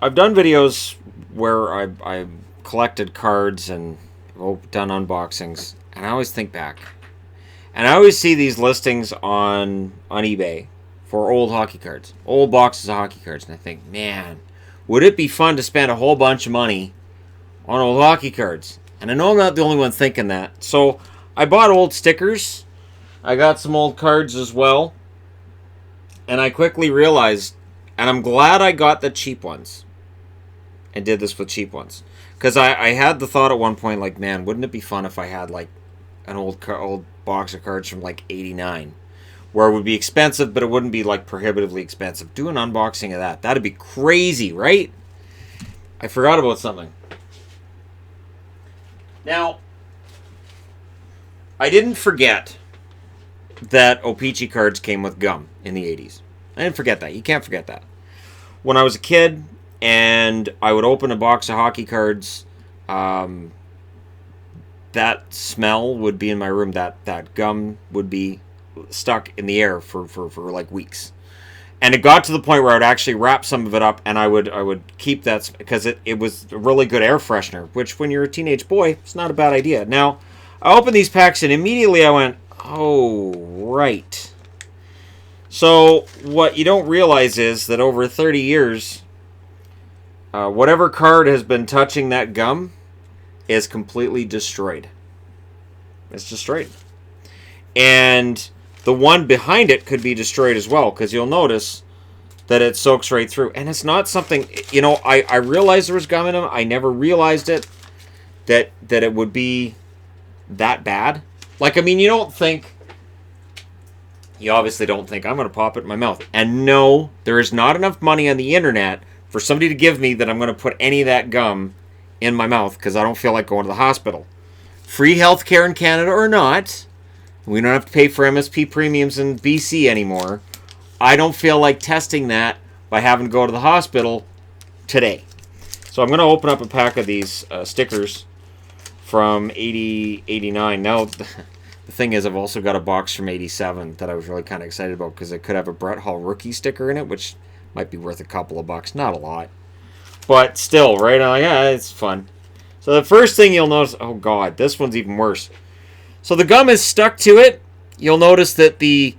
I've done videos where I collected cards and done unboxings, and I always think back, and I always see these listings on eBay for old hockey cards, old boxes of hockey cards, and I think, man, would it be fun to spend a whole bunch of money on old hockey cards? And I know I'm not the only one thinking that. So I bought old stickers. I got some old cards as well. And I quickly realized, and I'm glad I got the cheap ones and did this with cheap ones. Because I had the thought at one point, like, man, wouldn't it be fun if I had like an old box of cards from like 89? Where it would be expensive, but it wouldn't be like prohibitively expensive. Do an unboxing of that. That'd be crazy, right? I forgot about something. Now, I didn't forget that O-Pee-Chee cards came with gum in the 80s. I didn't forget that. You can't forget that. When I was a kid and I would open a box of hockey cards, that smell would be in my room. That gum would be stuck in the air for like weeks. And it got to the point where I would actually wrap some of it up, and I would keep that because it was a really good air freshener, which when you're a teenage boy, it's not a bad idea. Now, I opened these packs, and immediately I went, oh, right. So what you don't realize is that over 30 years, whatever card has been touching that gum is completely destroyed. It's destroyed. And the one behind it could be destroyed as well, because you'll notice that it soaks right through. And it's not something, I realized there was gum in them. I never realized it, that it would be that bad. Like, I mean, you obviously don't think, I'm going to pop it in my mouth. And no, there is not enough money on the internet for somebody to give me that I'm going to put any of that gum in my mouth, because I don't feel like going to the hospital. Free healthcare in Canada or not, we don't have to pay for MSP premiums in BC anymore. I don't feel like testing that by having to go to the hospital today. So I'm going to open up a pack of these stickers from 89. Now, the thing is, I've also got a box from 87 that I was really kind of excited about, because it could have a Brett Hull rookie sticker in it, which might be worth a couple of bucks. Not a lot. But still, right? Yeah, it's fun. So the first thing you'll notice, oh God, this one's even worse. So the gum is stuck to it. You'll notice that the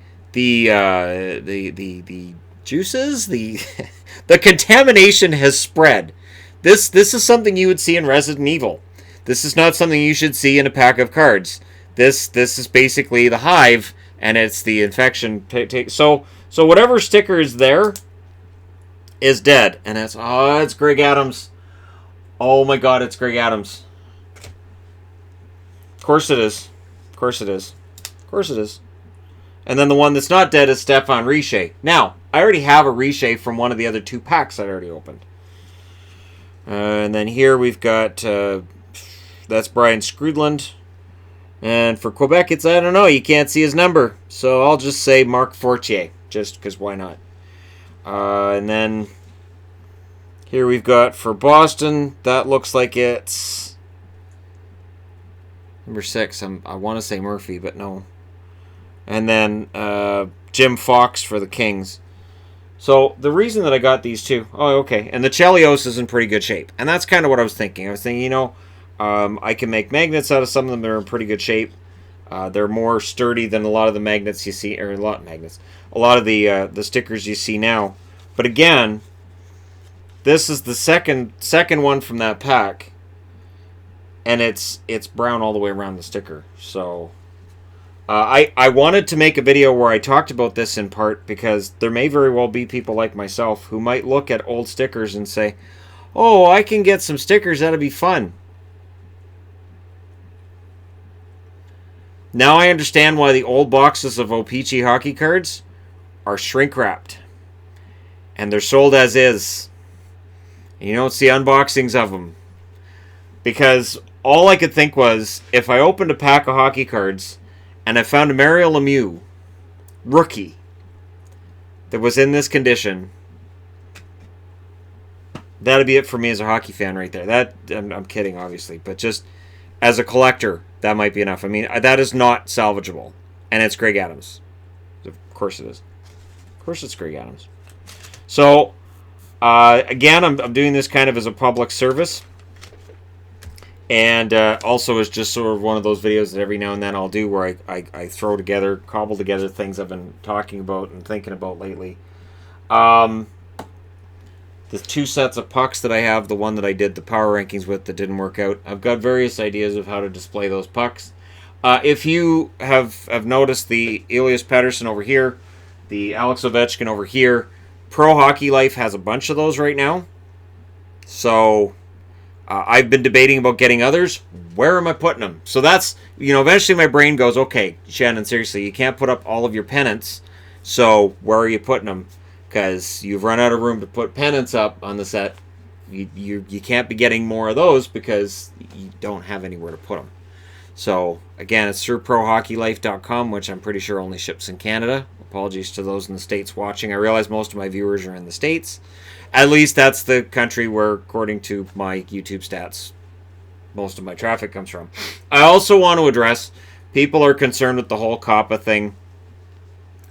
juices, the contamination has spread. This is something you would see in Resident Evil. This is not something you should see in a pack of cards. This is basically the hive, and it's the infection. So whatever sticker is there is dead, and it's Greg Adams. Oh my God, it's Greg Adams. Of course it is. Of course it is. Of course it is. And then the one that's not dead is Stefan Richer. Now, I already have a Richer from one of the other two packs I already opened. And then here we've got, that's Brian Skrudland. And for Quebec, it's, I don't know, you can't see his number. So I'll just say Marc Fortier, just because why not? And then here we've got for Boston, that looks like it's number 6. I want to say Murphy, but no. And then Jim Fox for the Kings. So the reason that I got these two, oh, okay. And the Chelios is in pretty good shape. And that's kind of what I was thinking. I was thinking, I can make magnets out of some of them that are in pretty good shape. They're more sturdy than a lot of the magnets you see, or a lot of the stickers you see now. But again, this is the second one from that pack, and it's brown all the way around the sticker. So I wanted to make a video where I talked about this in part because there may very well be people like myself who might look at old stickers and say, oh, I can get some stickers, that'd be fun. Now I understand why the old boxes of O-Pee-Chee hockey cards are shrink-wrapped. And they're sold as is. And you don't see unboxings of them. Because all I could think was, if I opened a pack of hockey cards and I found a Mario Lemieux rookie that was in this condition, that'd be it for me as a hockey fan right there. I'm kidding, obviously. But just as a collector, that might be enough. I mean, that is not salvageable. And it's Greg Adams. Of course it is. Of course it's Greg Adams. So, Again, I'm doing this kind of as a public service. And also is just sort of one of those videos that every now and then I'll do where I cobble together things I've been talking about and thinking about lately. The 2 sets of pucks that I have, the one that I did the power rankings with that didn't work out, I've got various ideas of how to display those pucks. If you have noticed the Elias Pettersson over here, the Alex Ovechkin over here, Pro Hockey Life has a bunch of those right now. So I've been debating about getting others. Where am I putting them? So that's, eventually my brain goes, okay, Shannon, seriously, you can't put up all of your pennants. So where are you putting them? Because you've run out of room to put pennants up on the set. You can't be getting more of those because you don't have anywhere to put them. So again, it's through ProHockeyLife.com, which I'm pretty sure only ships in Canada. Apologies to those in the States watching. I realize most of my viewers are in the States. At least that's the country where, according to my YouTube stats, most of my traffic comes from. I also want to address, people are concerned with the whole COPPA thing.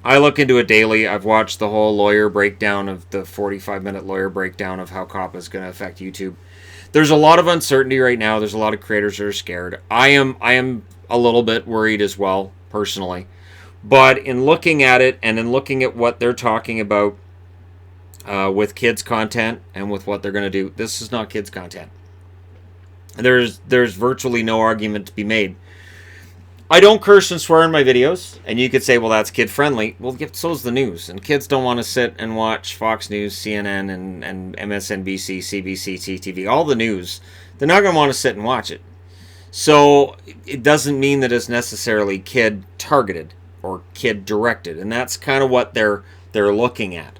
I look into it daily. I've watched the whole lawyer breakdown of the 45-minute lawyer breakdown of how COPPA is going to affect YouTube. There's a lot of uncertainty right now. There's a lot of creators that are scared. I am a little bit worried as well, personally. But in looking at it and in looking at what they're talking about with kids content and with what they're going to do, this is not kids content. There's virtually no argument to be made. I don't curse and swear in my videos, and you could say, well, that's kid friendly. Well, so's the news, and kids don't want to sit and watch Fox News, CNN, and MSNBC, CBC, TTV, all the news. They're not going to want to sit and watch it. So it doesn't mean that it's necessarily kid targeted or kid directed, and that's kind of what they're looking at.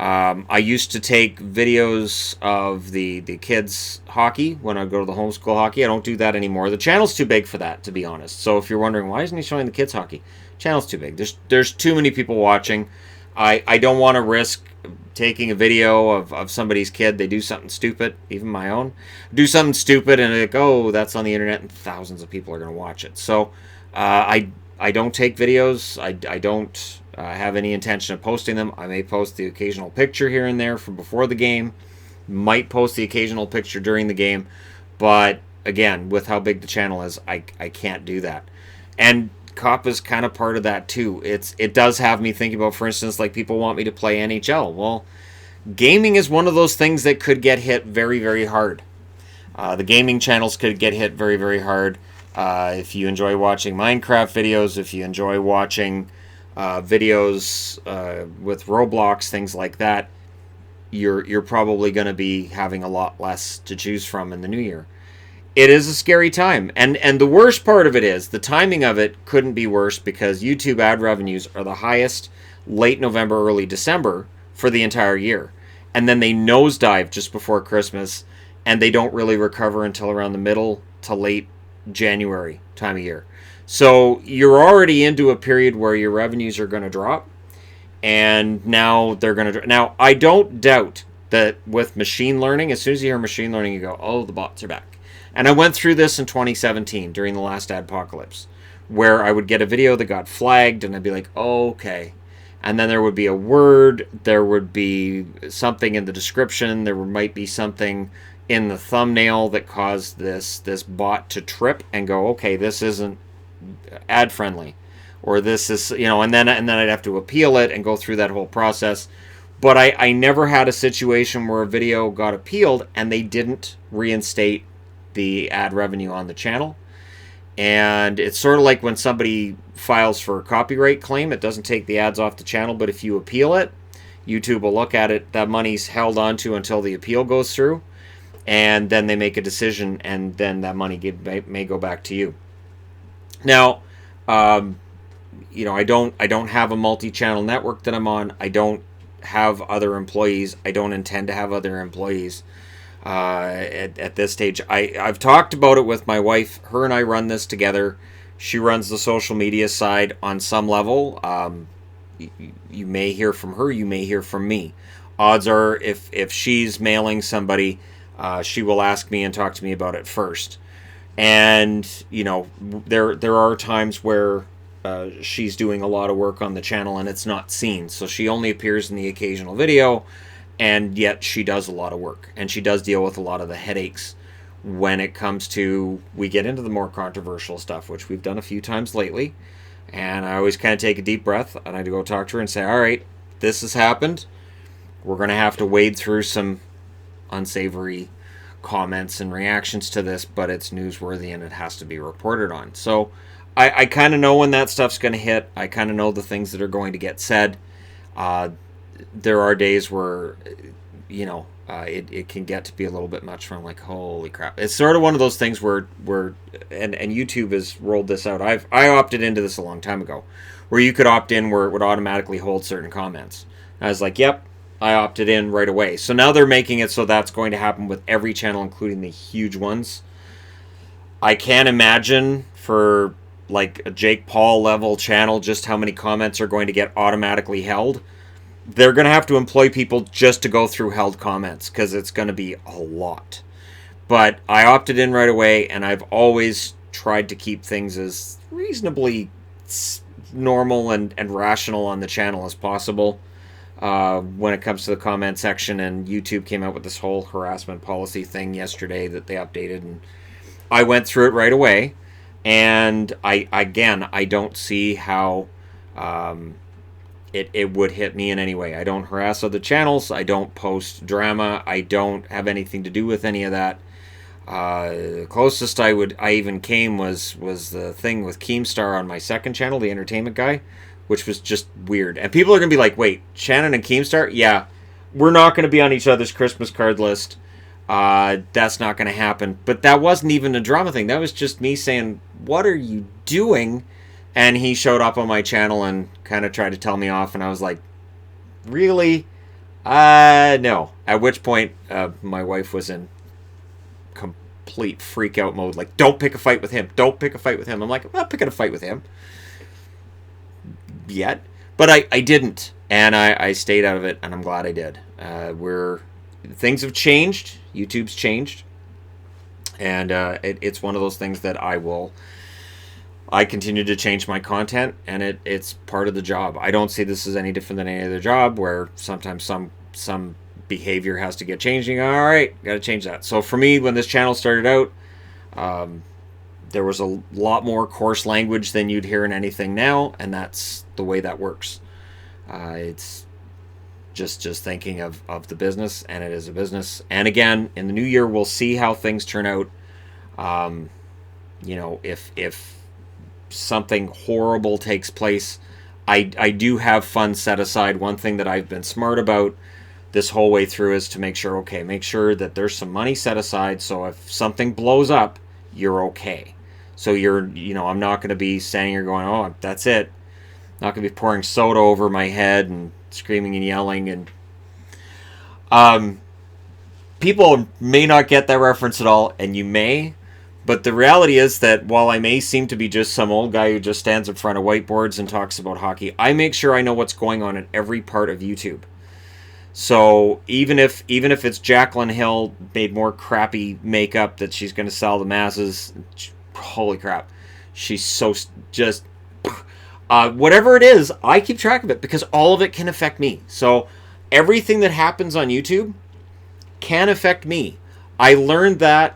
I used to take videos of the kids hockey when I go to the homeschool hockey. I don't do that anymore. The channel's too big for that, to be honest. So if you're wondering why isn't he showing the kids hockey, channel's too big. There's too many people watching. I don't want to risk taking a video of somebody's kid. They do something stupid, even my own, do something stupid, and like, oh, that's on the internet, and thousands of people are going to watch it. So I don't take videos. I don't have any intention of posting them. I may post the occasional picture here and there from before the game. Might post the occasional picture during the game. But again, with how big the channel is, I can't do that. And COPPA is kind of part of that too. It does have me thinking about, for instance, like people want me to play NHL. Well, gaming is one of those things that could get hit very, very hard. The gaming channels could get hit very, very hard. If you enjoy watching Minecraft videos, if you enjoy watching videos with Roblox, things like that, you're probably going to be having a lot less to choose from in the new year. It is a scary time, and the worst part of it is the timing of it couldn't be worse because YouTube ad revenues are the highest late November, early December for the entire year, and then they nosedive just before Christmas, and they don't really recover until around the middle to late January time of year. So you're already into a period where your revenues are going to drop, and now they're going to. Now, I don't doubt that with machine learning, as soon as you hear machine learning, you go, oh, the bots are back. And I went through this in 2017 during the last adpocalypse, where I would get a video that got flagged, and I'd be like, oh, okay. And then there would be a word, there would be something in the description, there might be something in the thumbnail that caused this bot to trip and go, okay, this isn't ad friendly, or this is, and then I'd have to appeal it and go through that whole process. But I never had a situation where a video got appealed and they didn't reinstate the ad revenue on the channel. And it's sort of like when somebody files for a copyright claim, it doesn't take the ads off the channel, but if you appeal it, YouTube will look at it, that money's held onto until the appeal goes through, and then they make a decision, and then that money may go back to you. Now, I don't have a multi-channel network that I'm on. I don't have other employees. I don't intend to have other employees at this stage. I've talked about it with my wife. Her and I run this together. She runs the social media side on some level. You may hear from her. You may hear from me. Odds are, if she's mailing somebody, she will ask me and talk to me about it first. And, there are times where she's doing a lot of work on the channel and it's not seen. So she only appears in the occasional video. and yet she does a lot of work, and she does deal with a lot of the headaches when it comes to, we get into the more controversial stuff, which we've done a few times lately. And I always kind of take a deep breath, and I go talk to her and say, all right, this has happened. We're going to have to wade through some unsavory comments and reactions to this, but it's newsworthy and it has to be reported on. So I kind of know when that stuff's going to hit. I kind of know the things that are going to get said. There are days where, it can get to be a little bit much, where I'm like, holy crap. It's sort of one of those things where and YouTube has rolled this out. I opted into this a long time ago, where you could opt in where it would automatically hold certain comments. I was like, yep, I opted in right away. So now they're making it so that's going to happen with every channel, including the huge ones. I can't imagine for like a Jake Paul level channel just how many comments are going to get automatically held. They're going to have to employ people just to go through held comments, because it's going to be a lot. But I opted in right away, and I've always tried to keep things as reasonably normal and rational on the channel as possible when it comes to the comment section. And YouTube came out with this whole harassment policy thing yesterday that they updated, and I went through it right away. And I don't see how it would hit me in any way. I don't harass other channels. I don't post drama. I don't have anything to do with any of that. The closest I even came was the thing with Keemstar on my second channel, The Entertainment Guy, which was just weird. And people are going to be like, wait, Shannon and Keemstar? Yeah, we're not going to be on each other's Christmas card list. That's not going to happen. But that wasn't even a drama thing. That was just me saying, what are you doing? And he showed up on my channel and kind of tried to tell me off. And I was like, really? No. At which point, my wife was in complete freak out mode. Like, don't pick a fight with him. Don't pick a fight with him. I'm like, I'm not picking a fight with him yet. But I didn't. And I stayed out of it. And I'm glad I did. Things have changed. YouTube's changed. And it's one of those things that I continue to change my content, and it's part of the job. I don't see this as any different than any other job, where sometimes some behavior has to get changing. All right, got to change that. So for me, when this channel started out, there was a lot more coarse language than you'd hear in anything now, and that's the way that works. It's just thinking of the business, and it is a business. And again, in the new year, we'll see how things turn out. If something horrible takes place, I do have funds set aside. One thing that I've been smart about this whole way through is to make sure that there's some money set aside, so if something blows up, you're okay. So I'm not going to be standing here going, oh, that's it. I'm not going to be pouring soda over my head and screaming and yelling. And people may not get that reference at all, and you may. But the reality is that while I may seem to be just some old guy who just stands in front of whiteboards and talks about hockey, I make sure I know what's going on in every part of YouTube. So even if it's Jaclyn Hill made more crappy makeup that she's going to sell the masses, holy crap, she's so just whatever it is, I keep track of it, because all of it can affect me. So everything that happens on YouTube can affect me. I learned that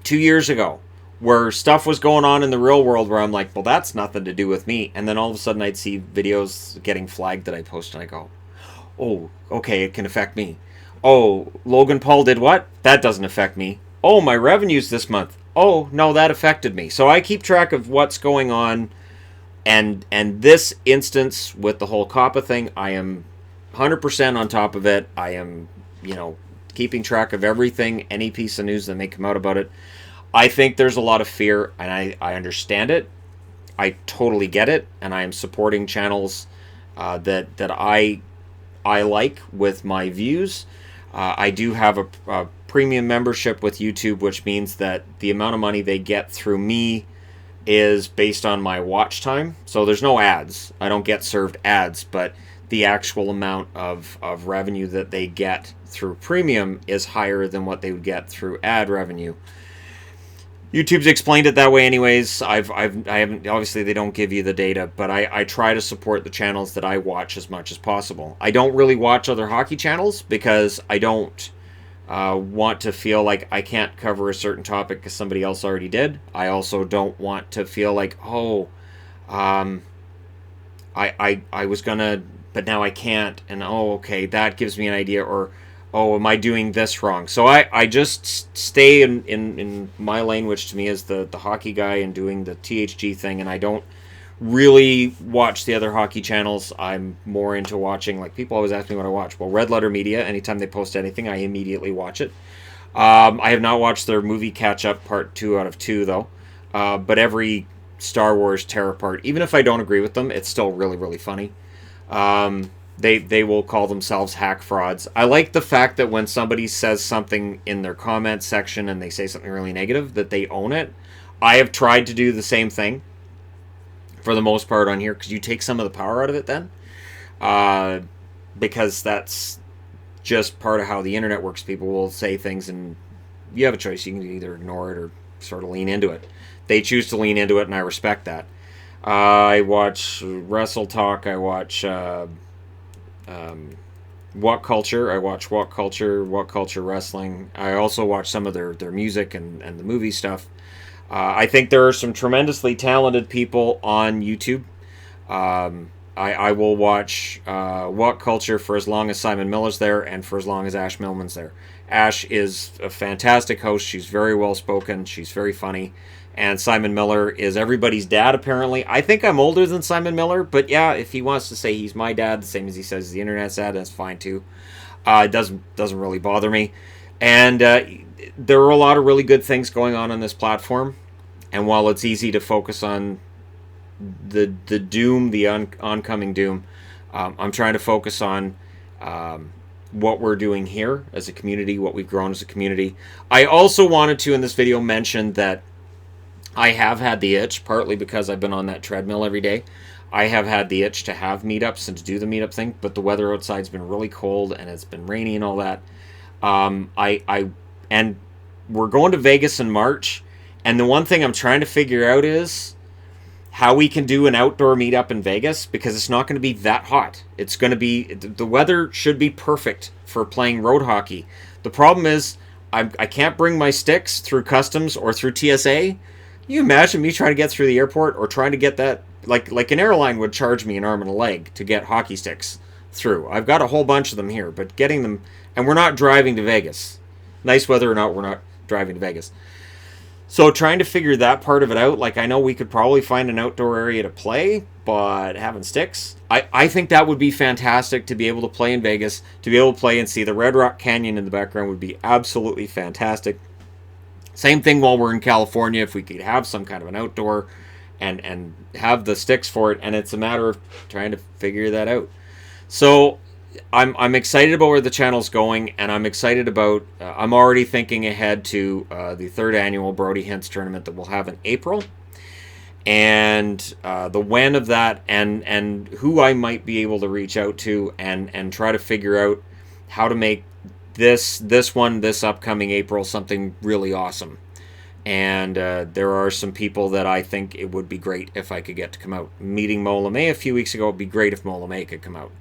2 years ago, where stuff was going on in the real world where I'm like, well, that's nothing to do with me. And then all of a sudden I'd see videos getting flagged that I post, and I go, oh, okay, it can affect me. Oh, Logan Paul did what? That doesn't affect me. Oh, my revenues this month. Oh, no, that affected me. So I keep track of what's going on. And this instance with the whole COPPA thing, I am 100% on top of it. I am, keeping track of everything, any piece of news that may come out about it. I think there's a lot of fear, and I understand it. I totally get it, and I am supporting channels that I like with my views. I do have a premium membership with YouTube, which means that the amount of money they get through me is based on my watch time. So there's no ads. I don't get served ads, but the actual amount of revenue that they get through premium is higher than what they would get through ad revenue. YouTube's explained it that way anyways. I haven't, obviously they don't give you the data, but I try to support the channels that I watch as much as possible. I don't really watch other hockey channels because I don't want to feel like I can't cover a certain topic because somebody else already did. I also don't want to feel like, oh, um, I was gonna, but now I can't, and oh, okay, that gives me an idea, or oh, am I doing this wrong? So I just stay in my lane, which to me is the hockey guy and doing the THG thing, and I don't really watch the other hockey channels. I'm more into watching, like, people always ask me what I watch. Well, Red Letter Media, anytime they post anything, I immediately watch it. I have not watched their movie catch up part 2 out of 2 though, but every Star Wars tear apart, even if I don't agree with them, it's still really really funny. They will call themselves hack frauds. I like the fact that when somebody says something in their comment section and they say something really negative, that they own it. I have tried to do the same thing for the most part on here, because you take some of the power out of it then, uh, because that's just part of how the internet works. People will say things and you have a choice. You can either ignore it or sort of lean into it. They choose to lean into it, and I respect that. I watch Wrestle Talk. I watch What Culture. I watch What Culture Wrestling. I also watch some of their music and the movie stuff. I think there are some tremendously talented people on YouTube. I will watch What Culture for as long as Simon Miller's there and for as long as Ash Millman's there. Ash is a fantastic host. She's very well spoken. She's very funny. And Simon Miller is everybody's dad, apparently. I think I'm older than Simon Miller, but yeah, if he wants to say he's my dad, the same as he says he's the internet's dad, that's fine too. It doesn't really bother me. And there are a lot of really good things going on this platform. And while it's easy to focus on the doom, the oncoming doom, I'm trying to focus on what we're doing here as a community, what we've grown as a community. I also wanted to, in this video, mention that I have had the itch, partly because I've been on that treadmill every day. I have had the itch to have meetups and to do the meetup thing, but the weather outside's been really cold and it's been rainy and all that. And we're going to Vegas in March, and the one thing I'm trying to figure out is how we can do an outdoor meetup in Vegas, because it's not going to be that hot. It's going to be, the weather should be perfect for playing road hockey. The problem is I can't bring my sticks through customs or through TSA. You imagine me trying to get through the airport or trying to get that, like an airline would charge me an arm and a leg to get hockey sticks through. I've got a whole bunch of them here, but getting them, and we're not driving to Vegas. Nice weather or not, we're not driving to Vegas. So trying to figure that part of it out, like, I know we could probably find an outdoor area to play, but having sticks, I think that would be fantastic to be able to play in Vegas, to be able to play and see the Red Rock Canyon in the background would be absolutely fantastic. Same thing while we're in California, if we could have some kind of an outdoor and have the sticks for it, and it's a matter of trying to figure that out. So I'm excited about where the channel's going, and I'm excited about, I'm already thinking ahead to the 3rd annual Brody Hintz tournament that we'll have in April, and the when of that, and who I might be able to reach out to, and try to figure out how to make this upcoming April something really awesome. And there are some people that I think it would be great if I could get to come out. Meeting Mo LeMay a few weeks ago, it'd be great if Mo LeMay could come out,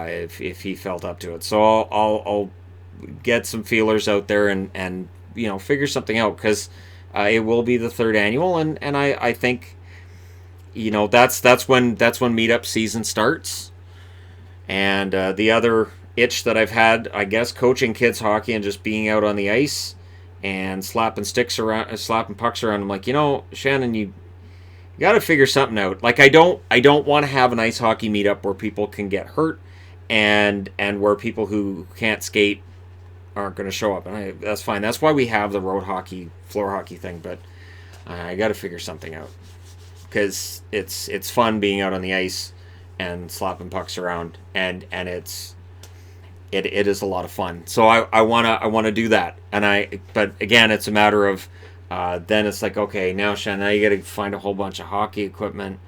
if he felt up to it. So I'll get some feelers out there and figure something out, because it will be the 3rd annual, and I think that's when meetup season starts. And the other itch that I've had, I guess, coaching kids hockey and just being out on the ice and slapping pucks around. I'm like, Shannon, you got to figure something out. Like, I don't want to have an ice hockey meetup where people can get hurt and where people who can't skate aren't going to show up. And that's fine. That's why we have the road hockey, floor hockey thing. But I got to figure something out, because it's fun being out on the ice and slapping pucks around, and it is a lot of fun. So I wanna do that, but again, it's a matter of then it's like, okay, now Shannon, now you got to find a whole bunch of hockey equipment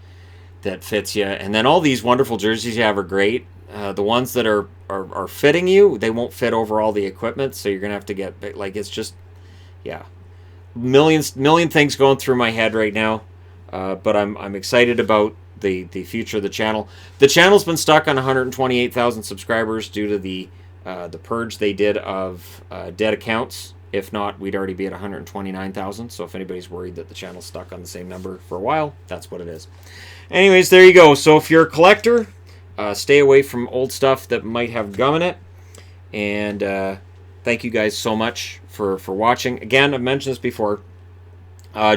that fits you, and then all these wonderful jerseys you have are great. The ones that are fitting you, they won't fit over all the equipment, so you're gonna have to get, like, it's just, yeah. million things going through my head right now, but I'm excited about the future of the channel. The channel's been stuck on 128,000 subscribers due to the purge they did of dead accounts. If not, we'd already be at 129,000. So if anybody's worried that the channel's stuck on the same number for a while, that's what it is. Anyways, there you go. So if you're a collector, stay away from old stuff that might have gum in it. And thank you guys so much for watching. Again, I've mentioned this before.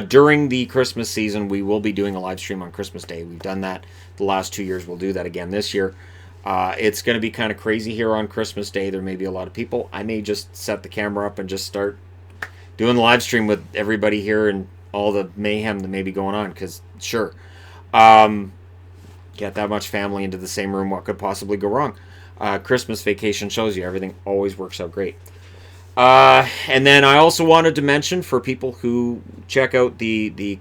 During the Christmas season, we will be doing a live stream on Christmas Day. We've done that the last 2 years. We'll do that again this year. It's going to be kind of crazy here on Christmas Day. There may be a lot of people. I may just set the camera up and just start doing the live stream with everybody here and all the mayhem that may be going on. Because, sure, get that much family into the same room, what could possibly go wrong? Christmas Vacation shows you everything always works out great. And then I also wanted to mention, for people who check out the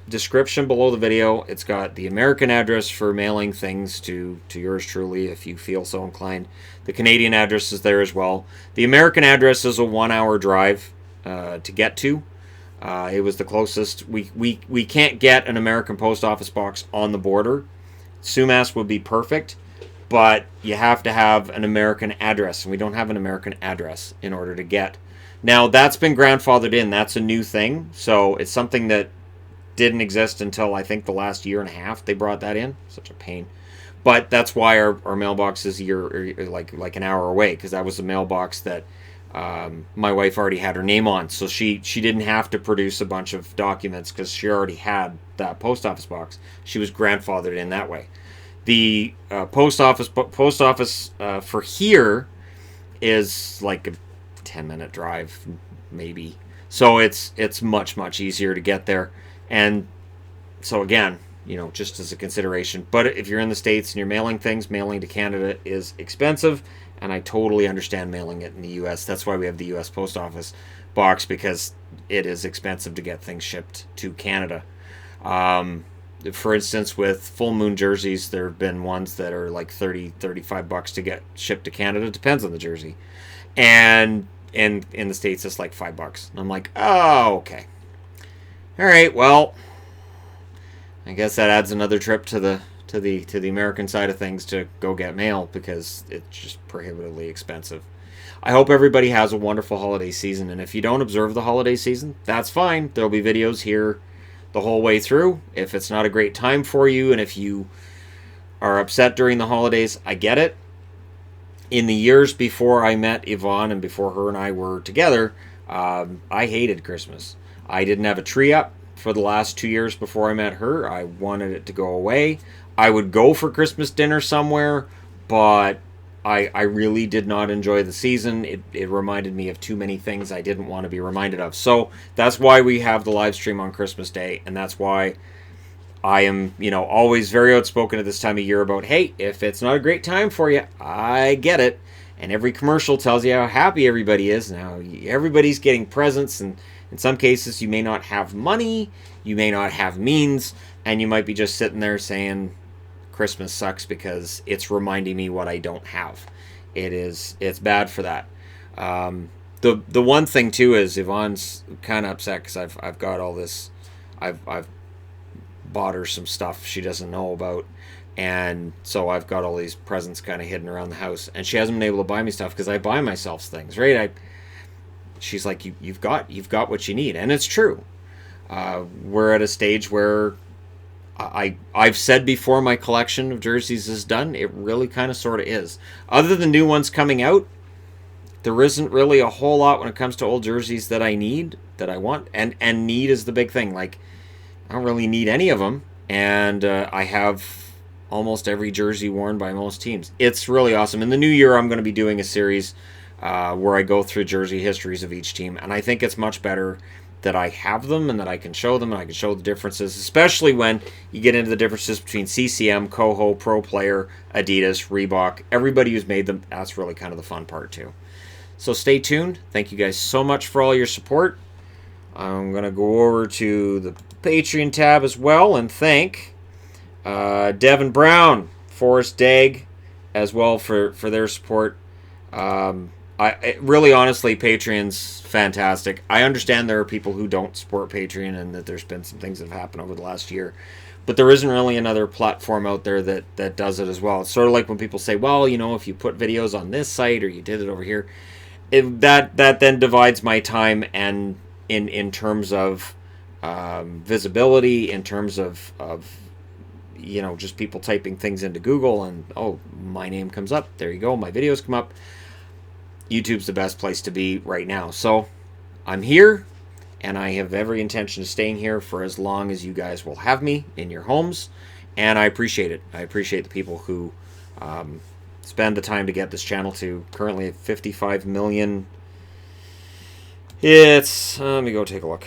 description below the video, it's got the American address for mailing things to yours truly if you feel so inclined. The Canadian address is there as well. The American address is a 1-hour drive to get to. It was the closest. We can't get an American post office box on the border. Sumas would be perfect, but you have to have an American address, and we don't have an American address in order to get. Now, that's been grandfathered in. That's a new thing, so it's something that didn't exist until, I think, the last year and a half they brought that in. Such a pain. But that's why our mailbox is like an hour away, because that was the mailbox that my wife already had her name on, so she didn't have to produce a bunch of documents because she already had that post office box. She was grandfathered in that way. The post office for here is like a 10-minute drive, maybe. So it's much easier to get there. And so again, just as a consideration. But if you're in the States and you're mailing things, mailing to Canada is expensive, and I totally understand mailing it in the U.S. That's why we have the U.S. Post Office box, because it is expensive to get things shipped to Canada. For instance, with full moon jerseys, there have been ones that are like $30-$35 to get shipped to Canada. It depends on the jersey. And in the States, it's like $5. And I'm like, oh, okay. All right, well, I guess that adds another trip to the American side of things to go get mail, because it's just prohibitively expensive. I hope everybody has a wonderful holiday season, and if you don't observe the holiday season, that's fine. There'll be videos here the whole way through. If it's not a great time for you, and if you are upset during the holidays, I get it. In the years before I met Yvonne and before her and I were together, I hated Christmas. I didn't have a tree up for the last 2 years before I met her. I wanted it to go away. I would go for Christmas dinner somewhere, but I really did not enjoy the season. It reminded me of too many things I didn't want to be reminded of. So that's why we have the live stream on Christmas Day, and that's why I am, always very outspoken at this time of year about, hey, if it's not a great time for you, I get it. And every commercial tells you how happy everybody is. Now, everybody's getting presents, and in some cases, you may not have money, you may not have means, and you might be just sitting there saying, Christmas sucks because it's reminding me what I don't have. It's bad for that. The one thing too is Yvonne's kind of upset because I've got all this. I've bought her some stuff she doesn't know about, and so I've got all these presents kind of hidden around the house, and she hasn't been able to buy me stuff because I buy myself things, right? She's like, you've got what you need, and it's true. We're at a stage where I've said before my collection of jerseys is done. It really kind of sort of is. Other than new ones coming out, there isn't really a whole lot when it comes to old jerseys that I need, that I want. And need is the big thing. Like, I don't really need any of them. And I have almost every jersey worn by most teams. It's really awesome. In the new year, I'm going to be doing a series where I go through jersey histories of each team. And I think it's much better that I have them and that I can show them and I can show the differences, especially when you get into the differences between CCM, Coho, Pro Player, Adidas, Reebok, everybody who's made them. That's really kind of the fun part too. So stay tuned. Thank you guys so much for all your support. I'm going to go over to the Patreon tab as well and thank Devin Brown, Forrest Dagg as well for their support. Really, honestly, Patreon's fantastic. I understand there are people who don't support Patreon and that there's been some things that have happened over the last year. But there isn't really another platform out there that does it as well. It's sort of like when people say, well, if you put videos on this site or you did it over here, that then divides my time, and in terms of visibility, in terms of just people typing things into Google and, oh, my name comes up. There you go. My videos come up. YouTube's the best place to be right now. So I'm here, and I have every intention of staying here for as long as you guys will have me in your homes, and I appreciate it. I appreciate the people who spend the time to get this channel to currently at 55 million. It's, let me go take a look.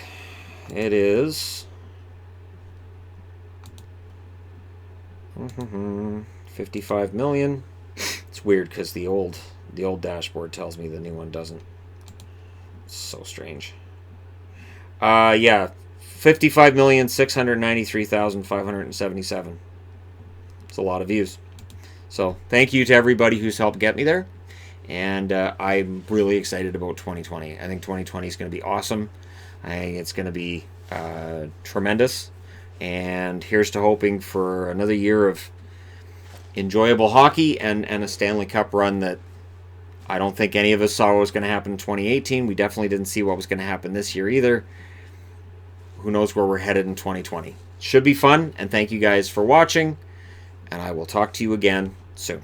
It is 55 million. It's weird because the old dashboard tells me the new one doesn't. It's so strange. Yeah, 55,693,577. It's a lot of views. So thank you to everybody who's helped get me there. And I'm really excited about 2020. I think 2020 is going to be awesome. I think it's going to be tremendous. And here's to hoping for another year of enjoyable hockey and a Stanley Cup run that I don't think any of us saw what was going to happen in 2018. We definitely didn't see what was going to happen this year either. Who knows where we're headed in 2020. Should be fun, and thank you guys for watching, and I will talk to you again soon.